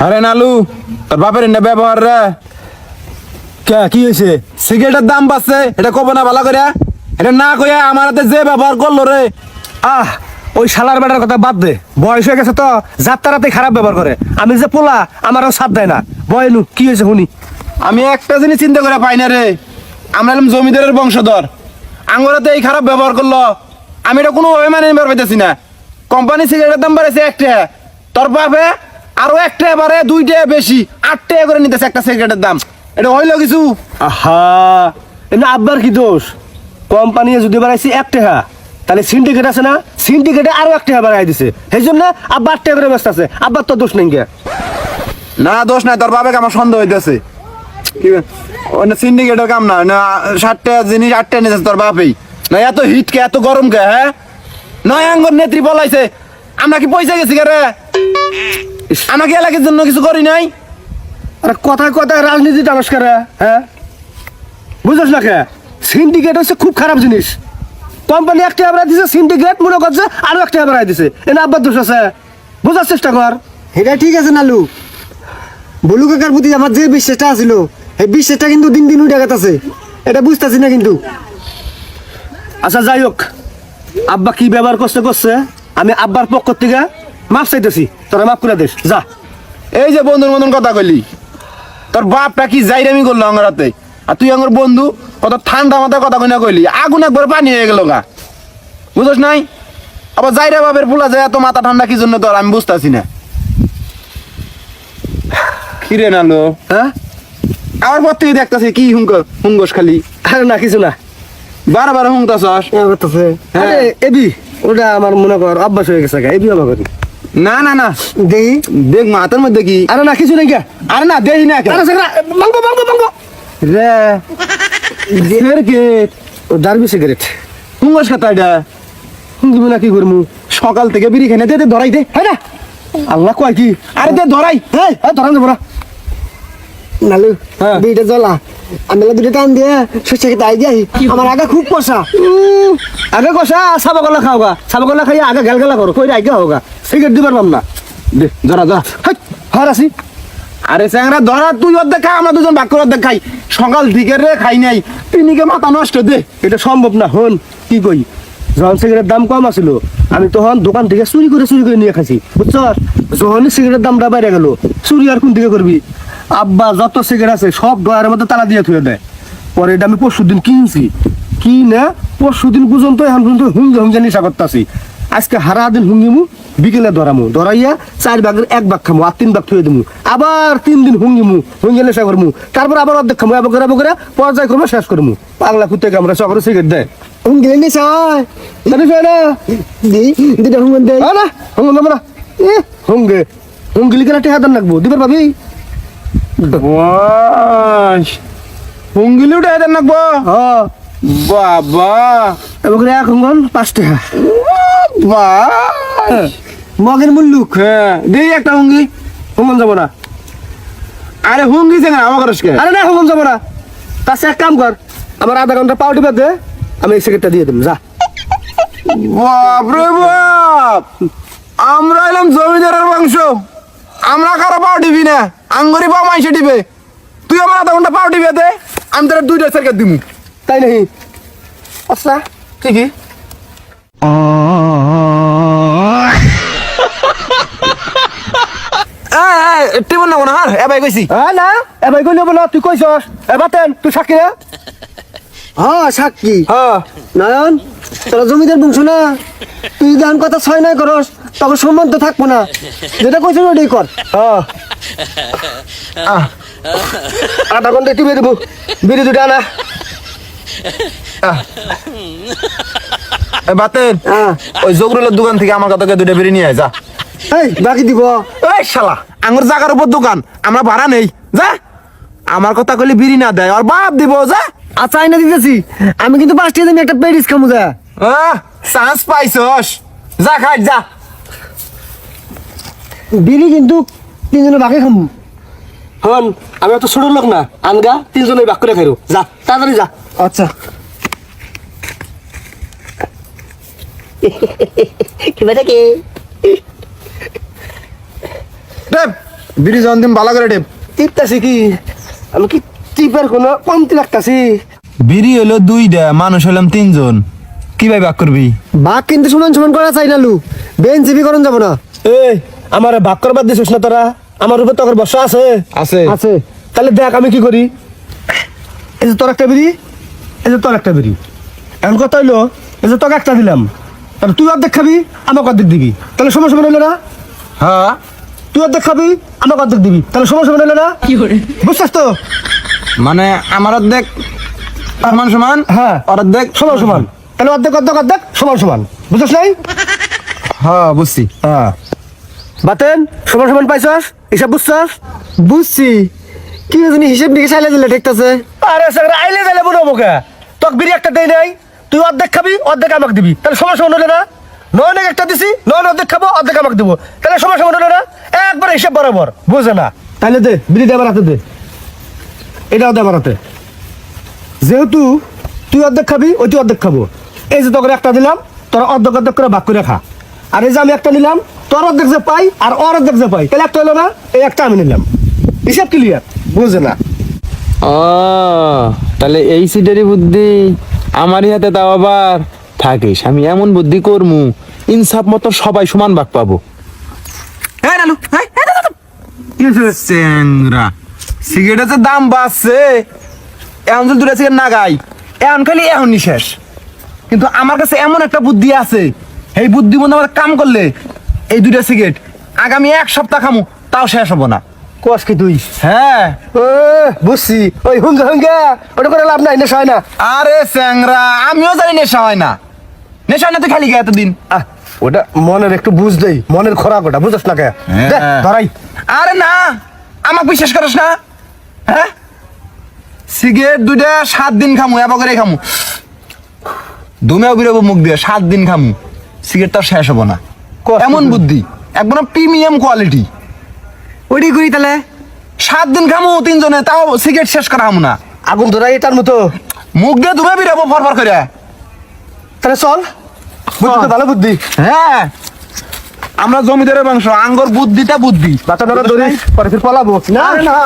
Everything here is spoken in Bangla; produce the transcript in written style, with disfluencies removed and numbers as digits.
আরে নালু তোর বাপের এনে ব্যবহার রে কে কি হয়েছে? সিগারেটের দাম বাড়ছে, এটা কব না ভালো করে। এটা না কইয়া আমার হাতে যে ব্যবহার করলো রে। ওই শালার বেটার কথা বাদ দে, বয়স হয়ে গেছে তো যাত্রাতে খারাপ ব্যবহার করে। আমি যে পোলা আমারও সাথ দেয় না। বয়নু কি হয়েছে শুনি। আমি একটা জিনিস চিন্তা করে পাই না রে, আমরা এলাম জমিদারের বংশধর, আঙ্গুরাতে এই খারাপ ব্যবহার করলো। আমি এটা কোনোভাবে মানে নিতে পারতেছি না। কোম্পানি সিগারেটের দাম বাড়াইছে 1 টাকা, তোর বাপে আরো 1 টাকা বাড়ে 2 টাকা বেশি 8 টাকা করে নিতেছে একটা সিগারেটের দাম। এটা হইলো কিছু? আহা, এমনি আব্বার কি দোষ? কোম্পানি যদি বাড়াইছে 1 টাকা, তাহলে সিন্ডিকেট আছে না, সিন্ডিকেটে আরো 1 টাকা বাড়াই দিছে। সেই জন্য আব্বা 8 টাকা করে ব্যস্ত আছে। আব্বার তো দোষ নেই গে। না দোষ নাই, তোর বাবাকে আমার সন্দেহ হইতেছে। সিন্ডিকেটের কাম না, না 60 টাকা জিনিস 8 টাকা নিতেছে তোর বাপেই। না এত হিট কে, এত গরম কে? হ্যাঁ, নয় আঙ্গর নেত্রী বলাইছে, আমরা কি পয়সা গেছি কে রে? আমরা কি এলাকার জন্য কিছু করি নাই? আরে কথায় কথায় রাজনীতি টানস করে, হ্যাঁ বুঝছ না কে? সিন্ডিকেট হচ্ছে খুব খারাপ জিনিস। কোম্পানি 1 টাকা বাড়াই দিছে, সিন্ডিকেট মনে করছে আরো 1 টাকা বাড়াই দিছে। এনে আব্বার দোষ আছে, বোঝার চেষ্টা কর। এটা ঠিক আছে নালু, বলু কাকার প্রতি আমার যে বিশ্বাসটা আছিল, এই বিশ্বাসটা কিন্তু দিন দিন উঠে গেছে। এটা বুঝতেছি না কিন্তু। আচ্ছা যাই হোক, আব্বা কি ব্যবহার করছে করছে, আমি আব্বার পক্ষ থেকে মাফ চাইতেছি। তোরা মাফ করে দিস যা। এই যে বন্ধুর মতন কথা কইলি, তোর বাপটা কি যাইরামি করলো আঙ্গরাতে, আর তুই আমার বন্ধু কত ঠান্ডা মাথায় কথা কইনা কইলি, আগুন একবার পানি হয়ে গেল গা। বুঝছ নাই? আবার যাইরা বাপের পোলা যায় এত মাথা ঠান্ডা কি জন্য তোর, আমি বুঝতেছি না। কিরে নালো, হ্যাঁ আমার পর থেকে দেখতেছি কি হুঙ্গস খালি। আরে না কিছু না, বারবার হুঙ্গতাছস। আরে এবি ওটা আমার মনে কর অভ্যাস হয়ে গেছে গা, এবি আমার করি। না না না, দেখি দেখ মাথার মধ্যে কি। আরে না কিছু নাই গা। আরে না দেই না কে আরে সেগরা মাংগো মাংগো মাংগো রে সিগারেট, ও ডারবি সিগারেট হুঙ্গস খাতা এটা। হুঙ্গিবি না কি করমু? সকাল থেকে বিড়ি খেনে দে ধরাই দে। হ্যাঁ না আল্লাহ কয় কি? আরে দে ধরাই। এই ধরান যাবো না। নালু হ্যাঁ। বিটা জ্বলা, আমি দুটো টান দিয়ে শস্য খেতে আই যাই। আমার আগা খুব কষা। আগে কষা সাবা গলা খাও গা, সাবা গলা খাইয়া আগে গেল গেলা করো, কইরা আগে হোগা। সিগারেট দিবার পাম না। দে ধরা ধরা। হার আসি। আরে স্যাংরা ধরা, তুই অর্ধেক খা, আমরা দুজন ভাগ করে অর্ধেক খাই। সকাল থেকে রে খাই নাই, পিনিকে মাথা নষ্ট। দে এটা সম্ভব না। হন কি কই, যখন সিগারেটের দাম কম আছিল আমি তখন দোকান থেকে চুরি করে নিয়ে খাইছি, বুঝছ? যখন সিগারেটের দামটা বাইরে গেল, চুরি আর কোন দিকে করবি? আব্বা যত সিগারেট আছে সব ডয়ারের মধ্যে তালা দিয়ে থুয়ে দেয়। পরে এটা আমি পরশুদিন কিনছি, কি না পরশুদিন পর্যন্ত এখন পর্যন্ত হুঙ্গে নেশা করতেছি। আজকে হারা দিন হুঙ্গিমু, বিকেলে ধরামু, ধরাইয়া 4 ভাগের 1 ভাগ খামু, আর 3 ভাগ থুয়ে দিমু। আবার 3 দিন হুঙ্গিমু, হুঙ্গে নেশা করমু, তারপর আবার অর্ধেক খামু, আবার পর্যায় করবো, শেষ করমু। পাগলা কুত্তে আমরা সকলে সিগারেট দেয়। হুঙ্গিলে নি চাই জানিস না দি দুটা হুঙ্গন দেয়। না হুঙ্গে নেবো না। হুঙ্গে হুঙ্গিলি কেন টেহা দান রাখবো, দিবার ভাবি। হুঙ্গিলি উঠে দেন নাকবো। হ্যাঁ বাবা এবার 1 হুঙ্গন 5 টাকা। মগের মুল্লুক। হ্যাঁ দেই একটা হুঙ্গি। হুঙ্গন যাবো না। আরে হুঙ্গি চেঙ্গা আমার করসকে। আরে না হুঙ্গন যাবো না। তাছে এক কাম কর, আমার আধা ঘন্টা পাউটি বাদ দে, আমি এই সিগারেটটা দিয়ে দেবো যা। বাপ রে বাপ, আমরা এলাম জমিদারের বংশ, আমরা কারো পাও টিভি না, আঙ্গুরি পাও মাইসে টিপে। তুই আমার আধা ঘন্টা পাও টিপে দে, আমি তোর 2টা সার্কেট দিমু। তাই নাকি? আচ্ছা ঠিকই। টিমন না কোনো হার এবাই কইছি। না এবার কই নেবো না, তুই কইছস। এবার তুই সাক্ষী না? হ্যাঁ সাক্ষী। হ্যাঁ নয়ন, তোরা জমিদার বংশ না, তুই যদি কথা 6 করস তখন সম্মান তো থাকবো না। যেটা কইছিস ওটাই কর। হ্যাঁ আধা ঘন্টা টিপে দেবো, বিড়ি 2টা আনা। বাতেন হ্যাঁ ওই জগরুলের দোকান থেকে আমার কাছে 2টা বিড়ি নিয়ে আয় যা। এই বাকি দিব। এই শালা আঙ্গুর জাগার উপর দোকান, আমরা ভাড়া নেই, যা। আমার কথা কইলে বিড়ি না দেয়, আর বাপ দিব, যা। আচ্ছা আইনা দিতেছি, আমি কিন্তু 5 টাকা দিন একটা পেডিস খামু যা। চান্স পাইছস, যা খাই যা। বিড়ি কিন্তু 3 জনে বাকি খামু। হন আমি এত ছোট লোক না, আনগা 3 জনে ভাগ করে খাইরো, যা তাড়াতাড়ি যা। আচ্ছা কি বেটা কি ডেপ বিড়ি জন দিন ভালো করে ডেপ। টিপতাছি কি আমি কি টিপার কোনো কমতি লাগতাছি বিড়ি হলো 2টা, মানুষ হলাম 3জন, কি ভাই ভাগ করবি? বাঘ কিন্তু সমান সমান করা চাই না লু, বেঞ্চিবি করণ যাব না। এই আমার ভাগ করবার দিছিস না তোরা, আমার উপর তোর বর্ষা আছে আছে আছে তাহলে দেখ আমি কি করি। এই যে তোর একটা বিড়ি, এই যে তোর একটা বিড়ি, এখন কথা হইলো এই যে তোকে একটা দিলাম, তাহলে তুই অর্ধেক খাবি আমাকে অর্ধেক দিবি, তাহলে সময় সময় হইলো না। হ্যাঁ তুই অর্ধেক খাবি আমাকে অর্ধেক দিবি, তাহলে সময় সময় হইলো না। বুঝছিস তো? মানে আমার অর্ধেক সমান সমান, হ্যাঁ অর্ধেক সমান সমান, তাহলে অর্ধেক অর্ধেক অর্ধেক সমান সমান, বুঝছিস নাই? হ্যাঁ বুঝছি। হ্যাঁ বাতেন সমান সমান পাইছস, হিসাব বুঝছস? বুঝছি, কি জানি হিসেব নিকে চাইলে দিলে ঠিকতাছে। আরে স্যার আইলে যাইলে মনে হবো কে, তোকে বিড়ি একটা দেই নাই, তুই অর্ধেক খাবি অর্ধেক আমাকে দিবি, তাহলে সমান সমান হলো না। নয় একটা দিছি, নয় অর্ধেক খাবো অর্ধেক আমাকে দিব, তাহলে সমান সমান হলো না। একবার হিসাব বরাবর, বুঝে না? তাহলে দে বিড়ি দে আমার হাতে দে, এটাও দে আমার হাতে। যেহেতু তুই অর্ধেক খাবি ওই তুই অর্ধেক খাবো, এই যে তোকে একটা দিলাম তোরা অর্ধেক অর্ধেক করে ভাগ করে খা, আর এই যে আমি একটা নিলাম তোর অর্ধেক যে পাই আর ওর অর্ধেক যে পাই, তাহলে একটা হলো না, এই একটা আমি নিলাম, হিসাব ক্লিয়ার, বুঝে না? ও তাহলে এই সিডেরই বুদ্ধি আমারই হাতে, তাও আবার থাকিস। আমি এমন বুদ্ধি করমু ইনসাফ মতো সবাই সমান ভাগ পাবো। হ্যাঁ নালু, চেংরা সিগারেটের দাম বাড়ছে, এখন যদি 2টা সিগারেট না গাই এখন খালি এখনই শেষ। কিন্তু আমার কাছে এমন একটা বুদ্ধি আছে, এই বুদ্ধি মধ্যে আমার কাম করলে এই 2টা সিগারেট আগামী 1 সপ্তাহ খামু তাও শেষ হবো না। কস কি তুই? হ্যাঁ ও বুঝছি, ওই হুঙ্গা হুঙ্গা ওটা করে লাভ নাই, নেশা হয় না। আরে চ্যাংরা আমিও জানি নেশা হয় না, নেশা হয় না তুই খালি গে এতদিন। আহ ওটা মনের একটু বুঝ দেই, মনের খোরাক ওটা, বুঝছ না কে? দে, ধরাই। আরে না আমাকে বিশ্বাস করিস না, হ্যাঁ সিগারেট 2টা 7 দিন খামু, এবার করে খামু, দুমেও বেরোবো মুখ দিয়ে, 7 দিন খামু সিগারেট তো শেষ হবো না। কষ্ট এমন করে। বুদ্ধি একদম প্রিমিয়াম কোয়ালিটি। ওইটাই করি তাহলে। 7 দিন খামু 3জনে, তাও সিগারেট শেষ করা হামু না। আগুন ধরাই এটার মতো, মুখ দিয়ে দুমে বেরোবো ফরফর করে। তাহলে চল, বুদ্ধি তো ভালো বুদ্ধি। হ্যাঁ আমরা জমিদারের বংশ, আঙ্গর বুদ্ধিটা বুদ্ধি। বাচ্চা ধরে পরে ফির পলাবো না না